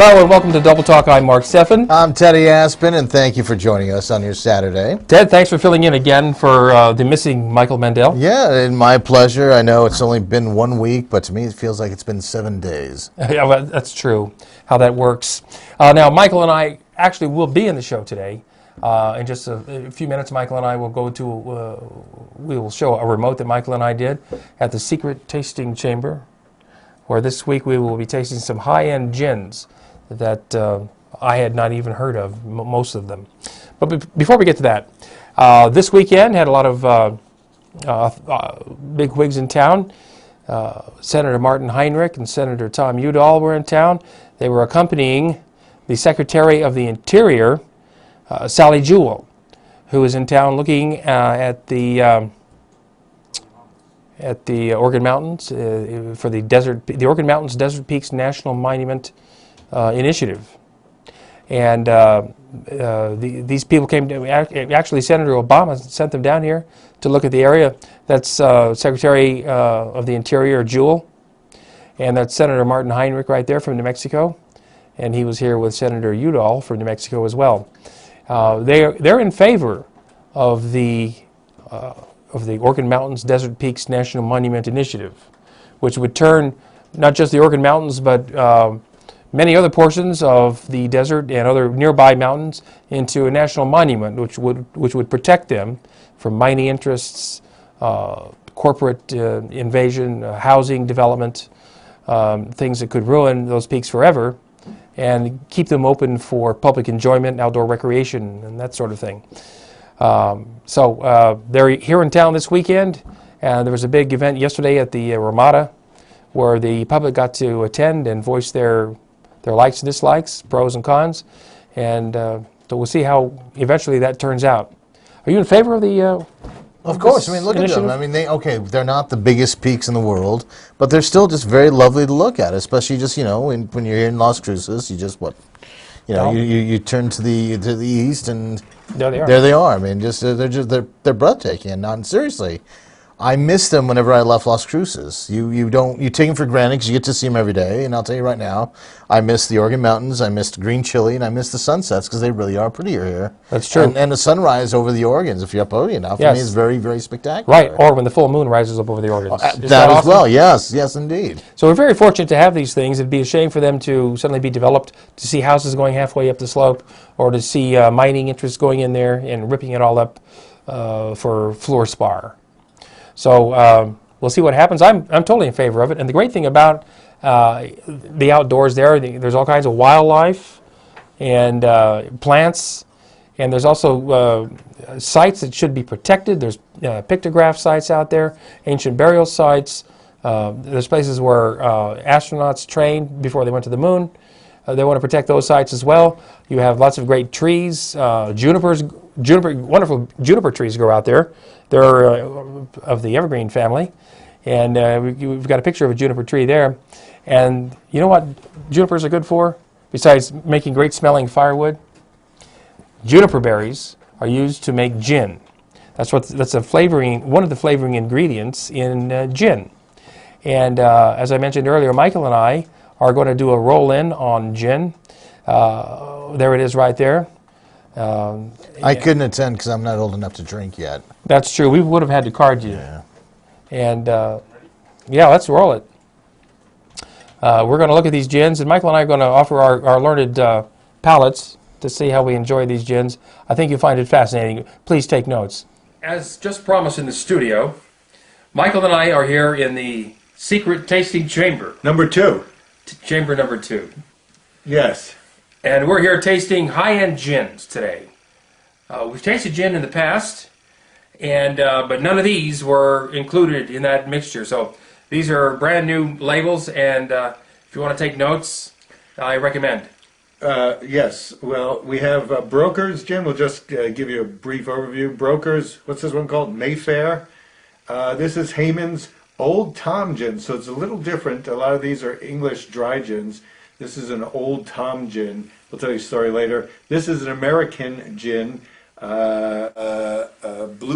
Hello and welcome to Double Talk. I'm Mark Steffen. I'm Teddy Aspen, and thank you for joining us on your Saturday. Ted, thanks for filling in again for the missing Michael Mandel. Yeah, and my pleasure. I know it's only been 1 week, but to me it feels like it's been 7 days. Yeah, well, that's true, how that works. Now, Michael and I actually will be in the show today. In just a few minutes, Michael and I will go to, we will show a remote that Michael and I did at the Secret Tasting Chamber, where this week we will be tasting some high-end gins that I had not even heard of, most of them. But before we get to that, this weekend had a lot of big wigs in town. Senator Martin Heinrich and Senator Tom Udall were in town. They were accompanying the Secretary of the Interior, Sally Jewell, who is in town looking at the Organ Mountains for the Organ Mountains Desert Peaks National Monument Initiative. And these people came to, actually Senator Obama sent them down here to look at the area. That's Secretary of the Interior Jewell, and that's Senator Martin Heinrich right there from New Mexico, and he was here with Senator Udall from New Mexico as well. They're in favor of the Organ Mountains Desert Peaks National Monument Initiative, which would turn not just the Organ Mountains but many other portions of the desert and other nearby mountains into a national monument, which would protect them from mining interests, corporate invasion, housing development, things that could ruin those peaks forever, and keep them open for public enjoyment, outdoor recreation, and that sort of thing. So they're here in town this weekend, and there was a big event yesterday at the Ramada where the public got to attend and voice their likes and dislikes, pros and cons, and so we'll see how eventually that turns out. Are you in favor of the Of course. I mean, look initiative? at them. I mean, they're not the biggest peaks in the world, but they're still just very lovely to look at, especially just, when you're here in Las Cruces, you just, you turn to the east and There they are. there they are. I mean, they're breathtaking, and seriously. I miss them whenever I left Las Cruces. You take them for granted because you get to see them every day. And I'll tell you right now, I miss the Organ Mountains, I missed green chili, and I miss the sunsets because they really are prettier here. That's true. And the sunrise over the Organs, if you're up early enough, I mean, is very, very spectacular. Right, or when the full moon rises up over the Organs. That as awesome? Well, yes, indeed. So we're very fortunate to have these things. It'd be a shame for them to suddenly be developed, to see houses going halfway up the slope, or to see mining interests going in there and ripping it all up for fluorspar. So we'll see what happens. I'm totally in favor of it. And the great thing about the outdoors there's all kinds of wildlife and plants, and there's also sites that should be protected. There's pictograph sites out there, ancient burial sites. There's places where astronauts trained before they went to the moon. They want to protect those sites as well. You have lots of great trees, wonderful juniper trees grow out there. They're of the evergreen family, and we've got a picture of a juniper tree there. And you know what junipers are good for, besides making great smelling firewood? Juniper berries are used to make gin. That's a flavoring, one of the flavoring ingredients in gin. And as I mentioned earlier, Michael and I are going to do a roll-in on gin. There it is right there. I couldn't attend because I'm not old enough to drink yet. That's true. We would have had to card you. Yeah. And yeah, let's roll it. We're going to look at these gins, and Michael and I are going to offer our learned palates to see how we enjoy these gins. I think you'll find it fascinating. Please take notes. As just promised in the studio, Michael and I are here in the Secret Tasting Chamber. Number 2. Chamber number 2. Yes. And we're here tasting high-end gins today. We've tasted gin in the past, and but none of these were included in that mixture. So these are brand new labels, and if you want to take notes, I recommend. Yes. Well, we have Broker's gin. We'll just give you a brief overview. Broker's, what's this one called? Mayfair. This is Heyman's Old Tom gin, so it's a little different. A lot of these are English dry gins. This is an Old Tom gin. We'll tell you a story later. This is an American gin, Blue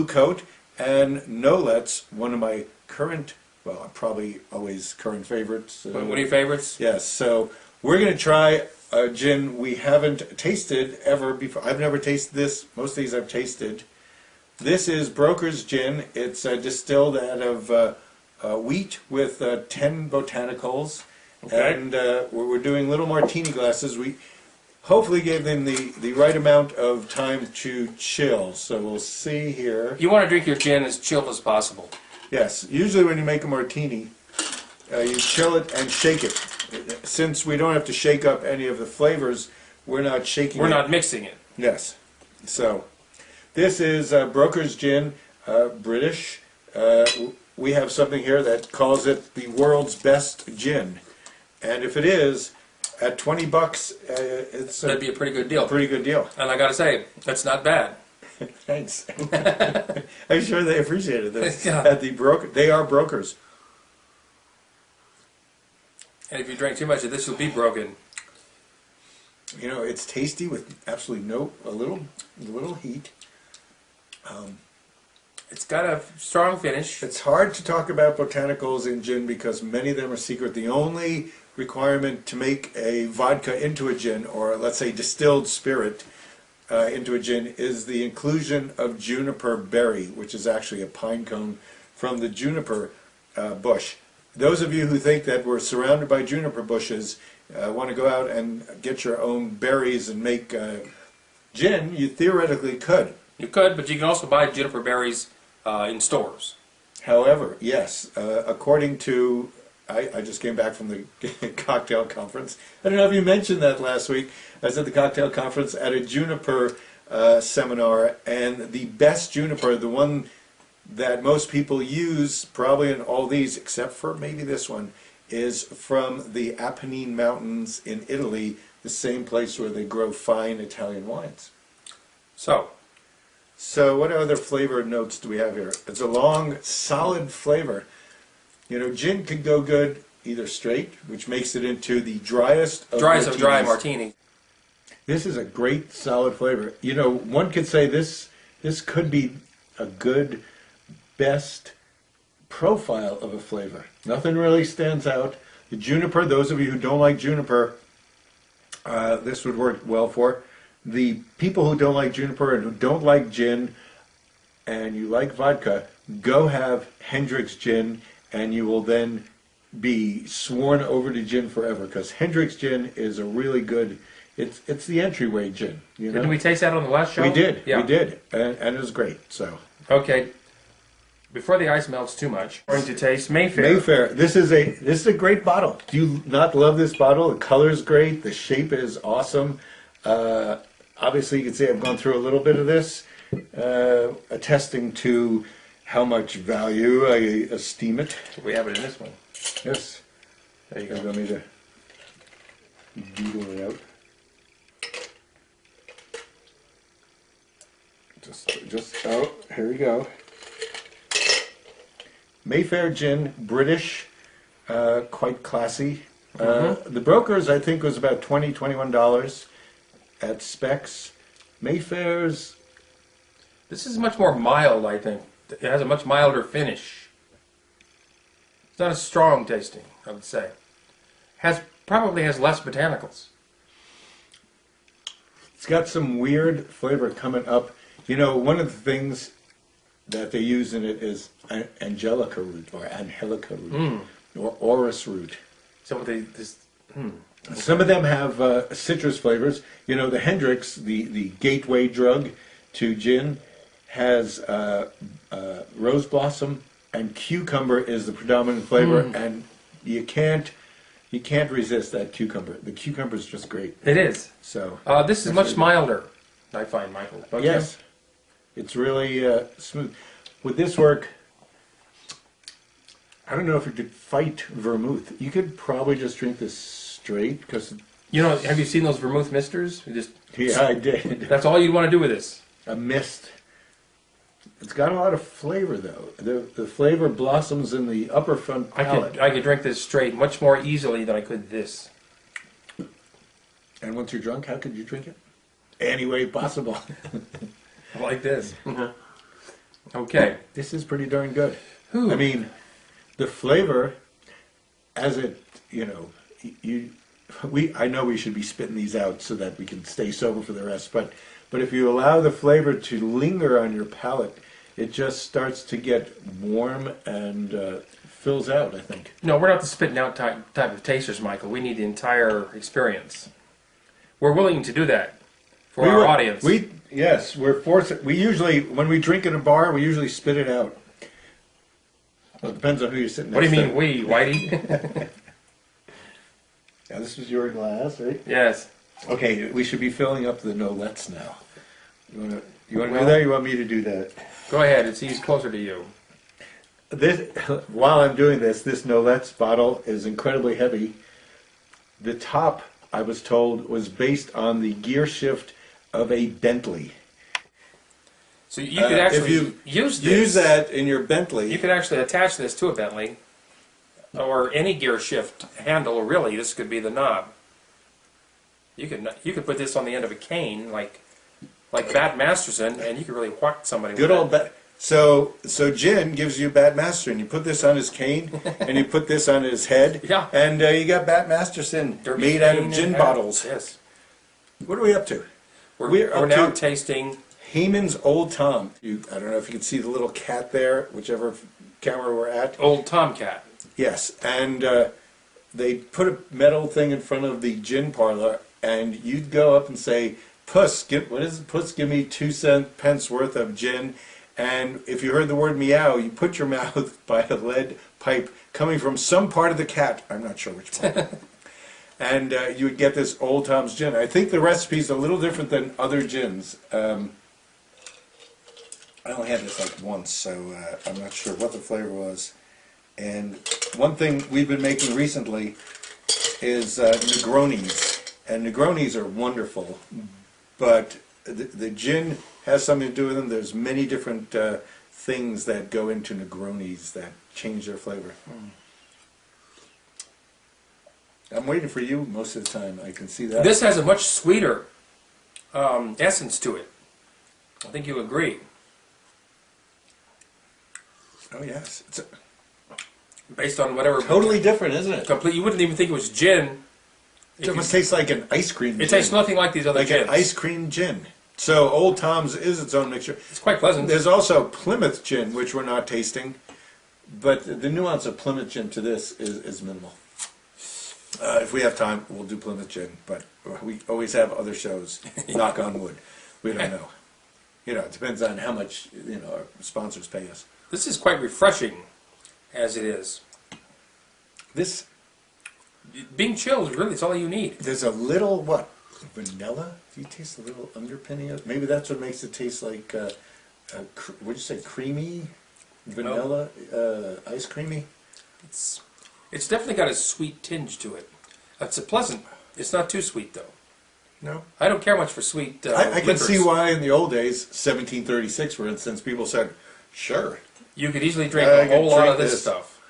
Coat, and Nolet's, one of my current, well, probably always current favorites. What are your favorites? Yes, so we're going to try gin we haven't tasted ever before. I've never tasted this. Most of these I've tasted. This is Broker's Gin. It's distilled out of wheat with 10 botanicals. Okay. And we're doing little martini glasses. We hopefully gave them the right amount of time to chill. So we'll see here. You want to drink your gin as chilled as possible. Yes, usually when you make a martini, you chill it and shake it. Since we don't have to shake up any of the flavors, we're not shaking it. We're not mixing it. Yes. So, this is Broker's Gin, British. We have something here that calls it the world's best gin. And if it is, at $20, it's That'd be a pretty good deal. pretty good deal. And I got to say, that's not bad. Thanks. I'm sure they appreciated this. Yeah. At the broker, they are brokers. And if you drink too much of this, you'll be broken. You know, it's tasty with absolutely a little heat. It's got a strong finish. It's hard to talk about botanicals in gin because many of them are secret. The only requirement to make a vodka into a gin, or let's say distilled spirit into a gin, is the inclusion of juniper berry, which is actually a pine cone from the juniper bush. Those of you who think that we're surrounded by juniper bushes want to go out and get your own berries and make gin, you theoretically could. You could, but you can also buy juniper berries in stores. However, yes, according to, I just came back from the cocktail conference. I don't know if you mentioned that last week. I was at the cocktail conference at a juniper seminar, and the best juniper, the one that most people use, probably in all these, except for maybe this one, is from the Apennine Mountains in Italy, the same place where they grow fine Italian wines. So what other flavor notes do we have here? It's a long, solid flavor. You know, gin could go good either straight, which makes it into the driest of dry martini. This is a great, solid flavor. You know, one could say this could be a good, best profile of a flavor. Nothing really stands out. The juniper, those of you who don't like juniper, this would work well for. The people who don't like juniper and who don't like gin and you like vodka, go have Hendrick's gin and you will then be sworn over to gin forever, because Hendrick's gin is a really good, it's the entryway gin. You know? Didn't we taste that on the last show? We did, Yeah. we did, and it was great. So Okay. Before the ice melts too much, we're going to taste Mayfair. Mayfair, this is a great bottle. Do you not love this bottle? The color's great, the shape is awesome. Obviously, you can see I've gone through a little bit of this, attesting to how much value I esteem it. We have it in this one. Yes. There you You go. want me to doodle it out? Oh, here we go. Mayfair gin, British, quite classy. The Brokers, I think, was about $21 at Specs. Mayfair's, This is much more mild, I think. It has a much milder finish. It's not as strong tasting, I would say. Probably has less botanicals. it's got some weird flavor coming up. You know, one of the things that they use in it is angelica root or angelica root or orris root. Some of Some of them have citrus flavors. You know, the Hendrick's, the gateway drug to gin, has rose blossom and cucumber is the predominant flavor, and you can't resist that cucumber. The cucumber is just great. It is. So This is much milder, I find, Michael. Don't yes, it's really smooth. Would this work? I don't know if you could fight vermouth. You could probably just drink this straight because. You know, have you seen those vermouth misters? You just, Yeah, I did. that's all you want to do with this. A mist. It's got a lot of flavor though. The flavor blossoms in the upper front palate. I could drink this straight much more easily than I could this. And once you're drunk, how could you drink it? Any way possible. Like this. Okay. This is pretty darn good. Ooh. I mean, the flavor, as it, you know, you I know we should be spitting these out so that we can stay sober for the rest, but if you allow the flavor to linger on your palate, it just starts to get warm and fills out, I think. No, we're not the spitting out type of tasters, Michael. We need the entire experience. We're willing to do that for our audience. Yes, we're forced. We usually, when we drink in a bar, we usually spit it out. Well, it depends on who you're sitting next to. What do you mean, we, Whitey? Yeah, this was your glass, right? Yes. Okay, we should be filling up the no-lets now. You want to do that, or you want me to do that? Go ahead, it's closer to you. While I'm doing this no-lets bottle is incredibly heavy. The top, I was told, was based on the gear shift of a Bentley. So you could actually use that in your Bentley. You could actually attach this to a Bentley, or any gear shift handle. Really, this could be the knob. You could put this on the end of a cane, like Bat Masterson, and you could really whack somebody. Good with old Bat. So Gin gives you Bat Masterson. You put this on his cane, and you put this on his head, Yeah. and you got Bat Masterson made out of gin bottles. Yes. What are we up to? We're now tasting Heyman's Old Tom. I don't know if you can see the little cat there, whichever camera we're at. Old Tomcat. Yes, and they put a metal thing in front of the gin parlor, and you'd go up and say, "Puss, Puss, give me 2 cents worth of gin." And if you heard the word meow, you put your mouth by a lead pipe coming from some part of the cat. I'm not sure which part. And you would get this Old Tom's gin. I think the recipe's a little different than other gins. I only had this like once, so I'm not sure what the flavor was. And one thing we've been making recently is Negronis. And Negronis are wonderful, but the gin has something to do with them. There's many different things that go into Negronis that change their flavor. I'm waiting for you most of the time. I can see that. This has a much sweeter essence to it. I think you'll agree. Oh yes, it's Based on whatever. totally different, isn't it? Complete. You wouldn't even think it was gin. It almost tastes like an ice cream gin. It tastes nothing like these other like gins. an ice cream gin. So Old Tom's is its own mixture. It's quite pleasant. There's also Plymouth gin, which we're not tasting, but the nuance of Plymouth gin to this is minimal. If we have time, we'll do Plymouth gin, but we always have other shows. Knock on wood. We don't know. It depends on how much our sponsors pay us. This is quite refreshing, as it is. This Being chilled, really, it's all you need. there's a little vanilla. Do you taste a little underpinning of? Maybe that's what makes it taste like. What'd you say? Creamy vanilla, ice creamy. It's definitely got a sweet tinge to it. It's a pleasant. It's not too sweet though. No, I don't care much for sweet. I can liquors. see why in the old days, 1736, for instance, people said, "Sure." You could easily drink I a whole could lot drink of this this. stuff.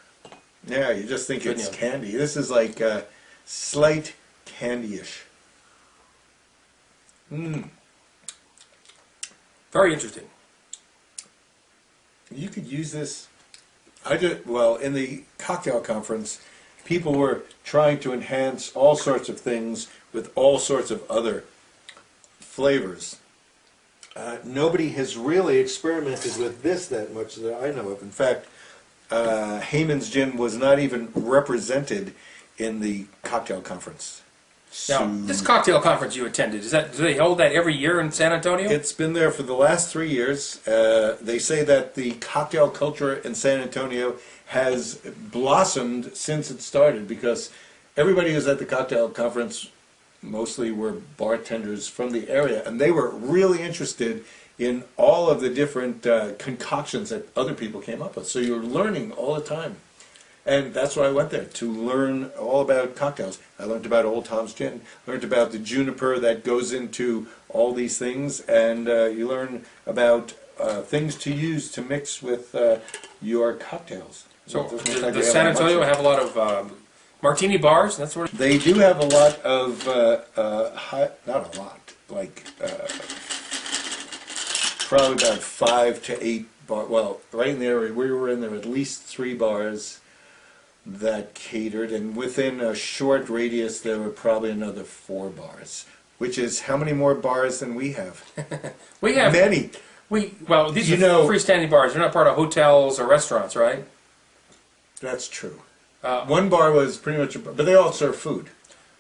Yeah, you just think Couldn't it's you? candy. This is like slight candy-ish. Very interesting. You could use this. In the cocktail conference, people were trying to enhance all sorts of things with all sorts of other flavors. Nobody has really experimented with this that much that I know of. In fact, Heyman's Gin was not even represented in the cocktail conference. Now, this cocktail conference you attended, do they hold that every year in San Antonio? It's been there for the last 3 years. They say that the cocktail culture in San Antonio has blossomed since it started because everybody who's at the cocktail conference mostly were bartenders from the area, and they were really interested in all of the different concoctions that other people came up with. So you're learning all the time. And that's why I went there, to learn all about cocktails. I learned about Old Tom's Gin, learned about the juniper that goes into all these things, and you learn about things to use to mix with your cocktails. So, It doesn't look like does they San have much Antonio of it. have a lot of martini bars and that sort of? They do have a lot of, not a lot, like probably about 5 to 8 bars. Well, right in the area we were in, there were at least 3 bars. that catered, and within a short radius there were probably another 4 bars, which is how many more bars than we have? We have Many. Well, these are freestanding bars. They're not part of hotels or restaurants, right? That's true. One bar was pretty much, but they all serve food.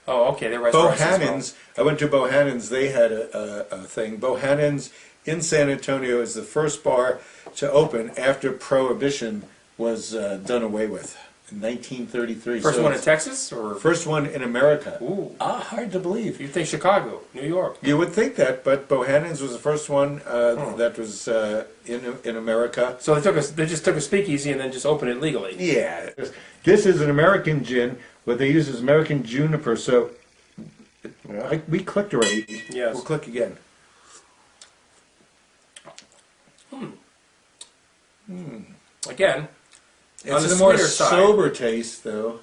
Oh, okay, they're restaurants as well. Bohannon's, I went to Bohannon's, they had a thing. Bohannon's in San Antonio is the first bar to open after Prohibition was done away with in 1933. First So one in Texas, or first one in America. Ooh. Hard to believe. You think Chicago, New York? You would think that, but Bohannon's was the first one that was in America. So they just took a speakeasy and then just opened it legally. Yeah. This is an American gin. What they use is American juniper. So we clicked already. Yes. We'll click again. Again, on It's the a more sweeter side. sober taste, though.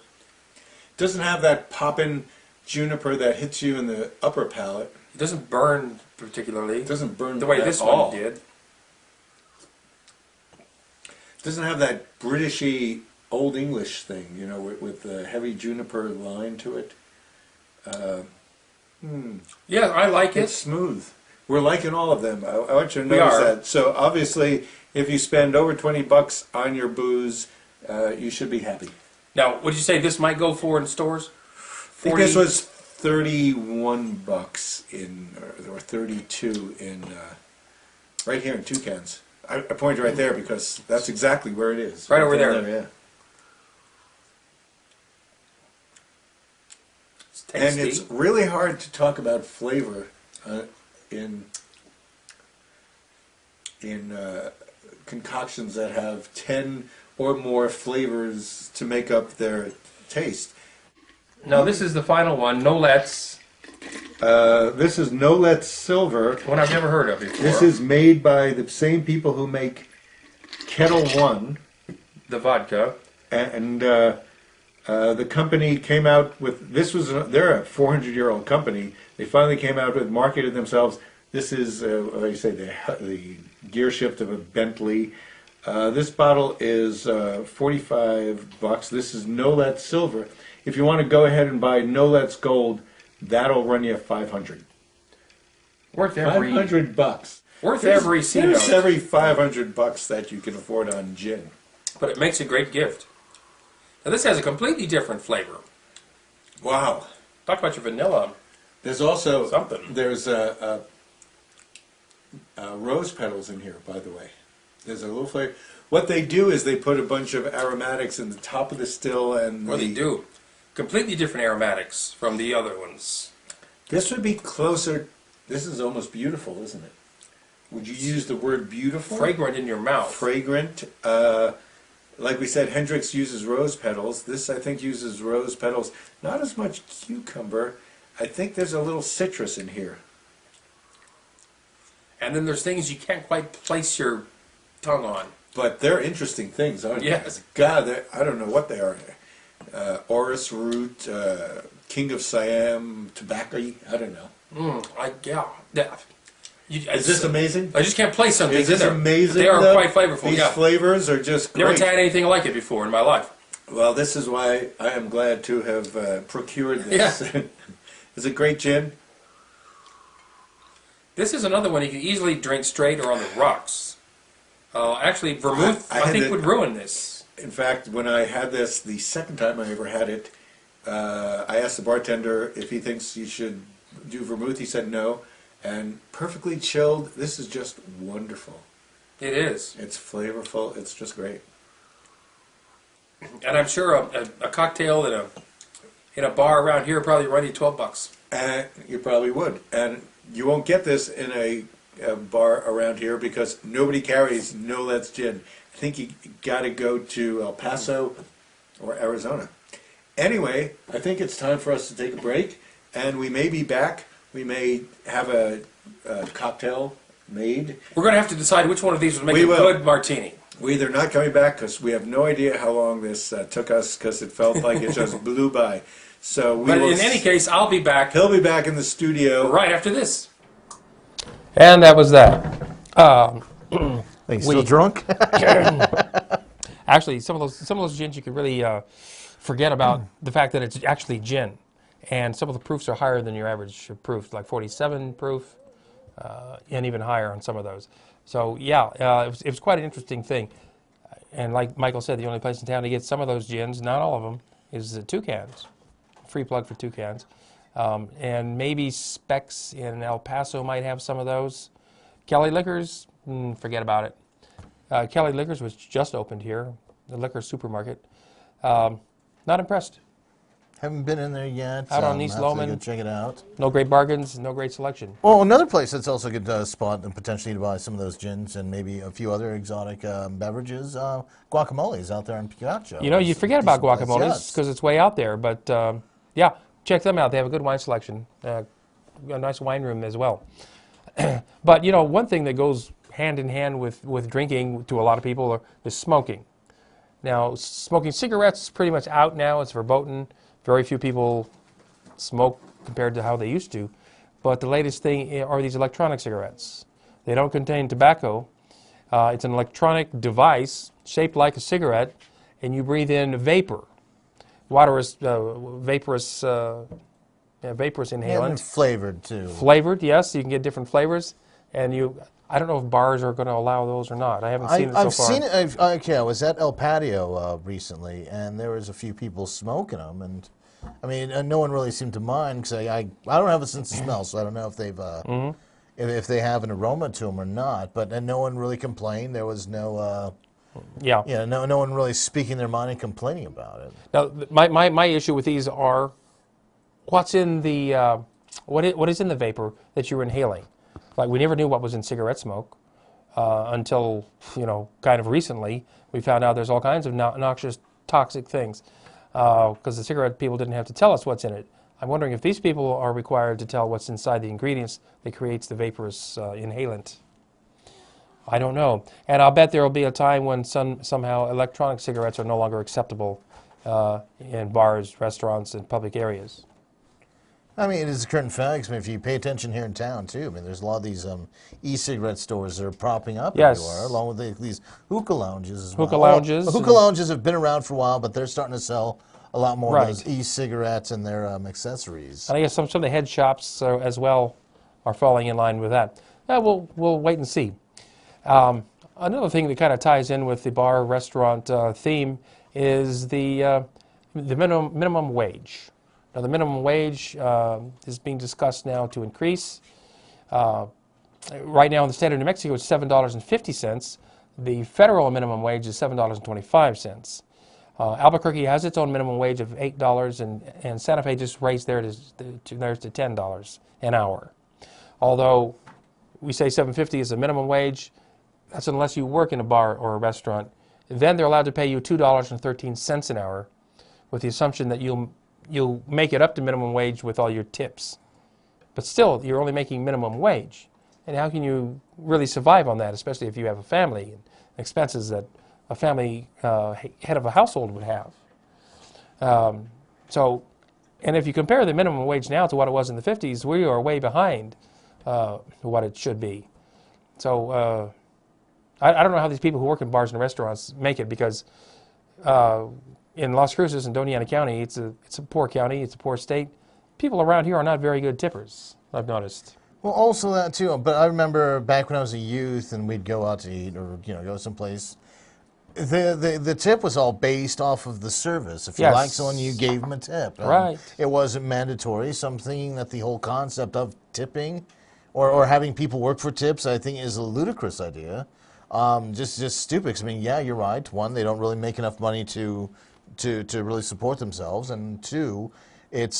Doesn't have that poppin' juniper that hits you in the upper palate. It doesn't burn particularly. It doesn't burn the way at this all. one did. Doesn't have that Britishy Old English thing, you know, with the heavy juniper line to it. Yeah, I like It's it. smooth. We're liking all of them. I want you to We notice are. that. So obviously, if you spend over $20 on your booze, you should be happy. Now, would you say this might go for in stores? I think this was $31 or 32 in right here in Toucans. I pointed right there because that's exactly where it is. Right over there. Yeah. It's And tasty. it's really hard to talk about flavor in concoctions that have 10 or more flavors to make up their taste. Now, this is the final one, No Let's, This is No Let Silver. one I've never heard of before. This is made by the same people who make Kettle One, the vodka. and the company came out with this was they're a 400-year-old company. They finally came out with marketed themselves. This is what do you say the gear shift of a Bentley. This bottle is $45. This is No Let Silver. If you want to go ahead and buy No Let's Gold, that'll run you $500. Worth every $500. Worth every C There's note. every $500 that you can afford on gin. But it makes a great gift. Now, this has a completely different flavor. Wow. Talk about your vanilla. There's also Something. There's rose petals in here, by the way. There's a little flavor. What they do is they put a bunch of aromatics in the top of the still, and What they do. Completely different aromatics from the other ones. This would be closer. This is almost beautiful, isn't it? Would you use the word beautiful? Fragrant in your mouth. Fragrant. Like we said, Hendrix uses rose petals. This, I think, uses rose petals. Not as much cucumber. I think there's a little citrus in here. And then there's things you can't quite place your tongue on. But they're interesting things, aren't they? Yes. God, I don't know what they are. Orris root, King of Siam, tobacco. I don't know. Is this amazing? I just can't place some Is things this in there. amazing? They are though? quite flavorful. These Yeah. flavors are just Never great. had anything like it before in my life. Well, this is why I am glad to have procured this. Yeah. It's a great gin. This is another one you can easily drink straight or on the rocks. Actually, vermouth, I I had think, the- would ruin this. In fact, when I had this the second time I ever had it, I asked the bartender if he thinks you should do vermouth. He said no. And perfectly chilled, this is just wonderful. It is. It's flavorful. It's just great. And I'm sure a cocktail in a bar around here probably run you $12. And you probably would. And you won't get this in a bar around here because nobody carries No Let's Gin. I think you got to go to El Paso or Arizona. Anyway, I think it's time for us to take a break, and we may be back. We may have a cocktail made. We're going to have to decide which one of these would make We a will. good martini. We're either not coming back because we have no idea how long this took us because it felt like it just blew by. So we But will in any case, I'll be back he'll be back in the studio. right after this. And that was that. Are you still drunk? Actually, some of those gins you could really forget about the fact that it's actually gin. And some of the proofs are higher than your average proof, like 47 proof, and even higher on some of those. So yeah, it was quite an interesting thing. And like Michael said, the only place in town to get some of those gins, not all of them, is the Toucans. Free plug for Toucans. And maybe Specs in El Paso might have some of those. Kelly Liquors, forget about it. Kelly Liquors was just opened here, the liquor supermarket. Not impressed. Haven't been in there yet. Out on East Have to Lowman. go check it out. No great bargains, no great selection. Well, another place that's also a good spot and potentially to buy some of those gins and maybe a few other exotic beverages, guacamoles out there in Picacho. You know, you forget about Decent place, guacamoles yes. because it's way out there. But yeah, check them out. They have a good wine selection, a nice wine room as well. But you know, one thing that goes hand in hand with drinking to a lot of people is smoking. Now, smoking cigarettes is pretty much out now. It's verboten. Very few people smoke compared to how they used to. But the latest thing are these electronic cigarettes. They don't contain tobacco. It's an electronic device shaped like a cigarette, and you breathe in vapor, vaporous inhalant. And flavored too. Flavored, yes. You can get different flavors, and I don't know if bars are going to allow those or not. I haven't seen it so far. I've seen it. Okay, I was at El Patio recently, and there was a few people smoking them, and I mean, no one really seemed to mind because I don't have a sense of smell, so I don't know if they've if they have an aroma to them or not. But no one really complained. There was no no one really speaking their mind and complaining about it. Now, my issue with these are what's in the what is in the vapor that you're inhaling. Like, we never knew what was in cigarette smoke until, kind of recently. We found out there's all kinds of noxious, toxic things because the cigarette people didn't have to tell us what's in it. I'm wondering if these people are required to tell what's inside the ingredients that creates the vaporous inhalant. I don't know. And I'll bet there will be a time when somehow electronic cigarettes are no longer acceptable in bars, restaurants, and public areas. I mean, it is a current fact. I mean, if you pay attention here in town, too, I mean, there's a lot of these e-cigarette stores that are popping up everywhere, along with these hookah lounges as well. Hookah lounges. Well, hookah lounges have been around for a while, but they're starting to sell a lot more of those e-cigarettes and their accessories. And I guess some of the head shops as well are falling in line with that. We'll wait and see. Another thing that kind of ties in with the bar restaurant theme is the minimum wage. Now, the minimum wage is being discussed now to increase. Right now in the state of New Mexico, it's $7.50. The federal minimum wage is $7.25. Albuquerque has its own minimum wage of $8, and Santa Fe just raised theirs to $10 an hour. Although we say $7.50 is the minimum wage, that's unless you work in a bar or a restaurant. Then they're allowed to pay you $2.13 an hour, with the assumption that you'll make it up to minimum wage with all your tips. But still, you're only making minimum wage. And how can you really survive on that, especially if you have a family and expenses that a family head of a household would have? And if you compare the minimum wage now to what it was in the 50s, we are way behind what it should be. So I don't know how these people who work in bars and restaurants make it, because in Las Cruces and Doña Ana County, it's a poor county, it's a poor state. People around here are not very good tippers, I've noticed. Well, also that too. But I remember back when I was a youth and we'd go out to eat or go someplace, the tip was all based off of the service. If you liked someone, you gave them a tip. Right. It wasn't mandatory. Something that the whole concept of tipping or having people work for tips, I think, is a ludicrous idea. Just stupid. 'Cause, I mean, yeah, you're right. One, they don't really make enough money to really support themselves, and two, it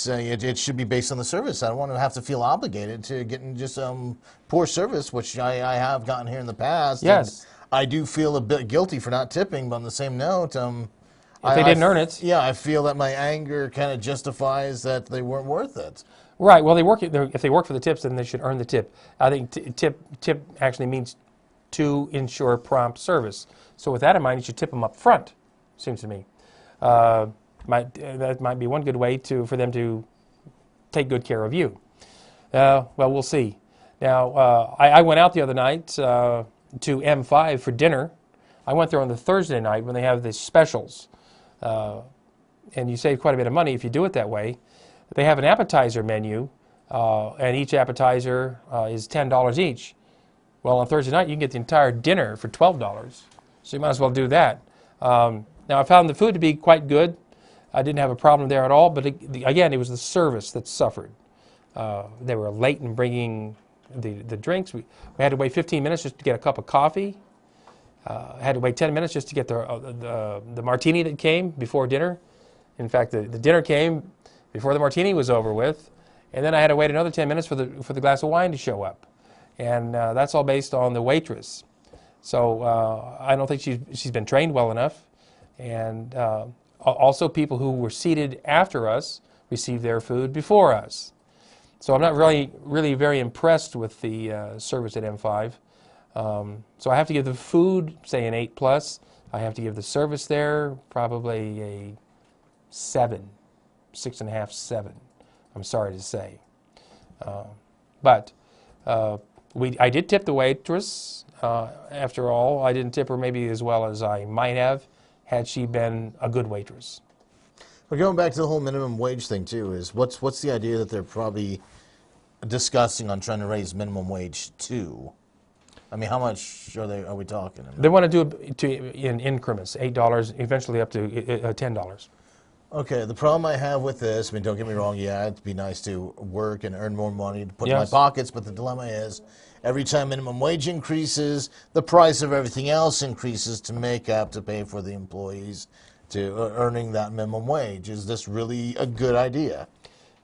should be based on the service. I don't want to have to feel obligated to getting just poor service, which I have gotten here in the past. Yes. I do feel a bit guilty for not tipping, but on the same note, if they didn't earn it. Yeah, I feel that my anger kind of justifies that they weren't worth it. Right. Well, if they work for the tips, then they should earn the tip. I think tip actually means to ensure prompt service. So with that in mind, you should tip them up front, seems to me. That might be one good way for them to take good care of you. Well, we'll see. Now, I went out the other night to M5 for dinner. I went there on the Thursday night when they have the specials. and you save quite a bit of money if you do it that way. They have an appetizer menu, and each appetizer is $10 each. Well, on Thursday night, you can get the entire dinner for $12, so you might as well do that. Now, I found the food to be quite good. I didn't have a problem there at all, but again, it was the service that suffered. They were late in bringing the drinks. We had to wait 15 minutes just to get a cup of coffee. Had to wait 10 minutes just to get the martini that came before dinner. In fact, the dinner came before the martini was over with, and then I had to wait another 10 minutes for the glass of wine to show up. And that's all based on the waitress. So I don't think she's been trained well enough. And also, people who were seated after us received their food before us. So I'm not really very impressed with the service at M5. So I have to give the food, say, an 8+. I have to give the service there probably a 7, 6.5, 7. I'm sorry to say. But I did tip the waitress. After all, I didn't tip her maybe as well as I might have had she been a good waitress. We're going back to the whole minimum wage thing too. Is what's the idea that they're probably discussing on trying to raise minimum wage to? I mean, how much are we talking about? They want to do it in increments, $8, eventually up to $10. Okay, the problem I have with this, I mean, don't get me wrong, yeah, it'd be nice to work and earn more money to put in my Yes. pockets, but the dilemma is every time minimum wage increases, the price of everything else increases to make up to pay for the employees to earning that minimum wage. Is this really a good idea?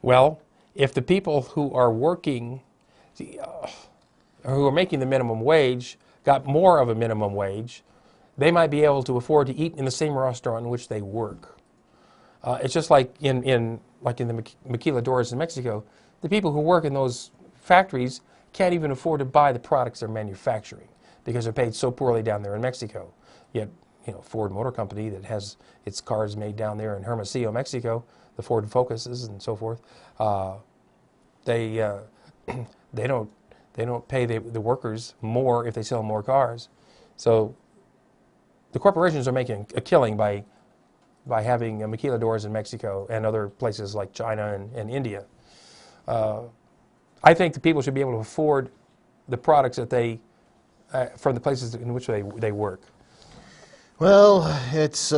Well, if the people who are working, who are making the minimum wage, got more of a minimum wage, they might be able to afford to eat in the same restaurant in which they work. It's just like in the maquiladoras in Mexico. The people who work in those factories can't even afford to buy the products they're manufacturing because they're paid so poorly down there in Mexico. Yet, Ford Motor Company that has its cars made down there in Hermosillo, Mexico, the Ford Focuses and so forth, they don't pay the workers more if they sell more cars. So the corporations are making a killing by having maquiladoras in Mexico and other places like China and India. I think the people should be able to afford the products that they from the places in which they work. Well, it's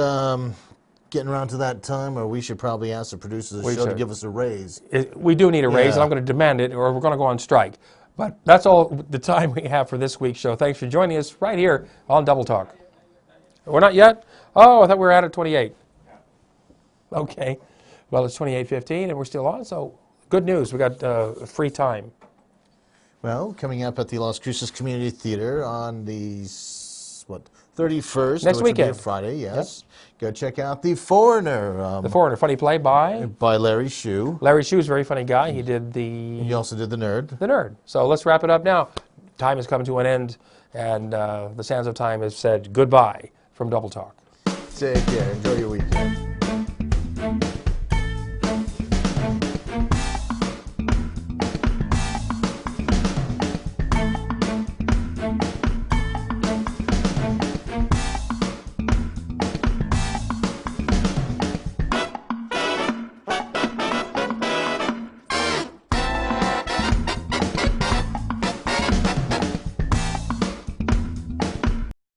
getting around to that time where we should probably ask the producers of the show to give us a raise. We do need a raise, Yeah. and I'm going to demand it, or we're going to go on strike. But that's all the time we have for this week's show. Thanks for joining us right here on Double Talk. We're not yet? Oh, I thought we were out at 28. Okay. Well, it's 28:15, and we're still on, so good news. We got free time. Well, coming up at the Las Cruces Community Theater on the 31st, Next which will be weekend. a Friday. Yes, go check out The Foreigner. The Foreigner, funny play by by Larry Shue. Larry Shue's a very funny guy. He did He also did The Nerd. The Nerd. So let's wrap it up now. Time has come to an end, and the sands of time has said goodbye from Double Talk. Take care. Enjoy your weekend.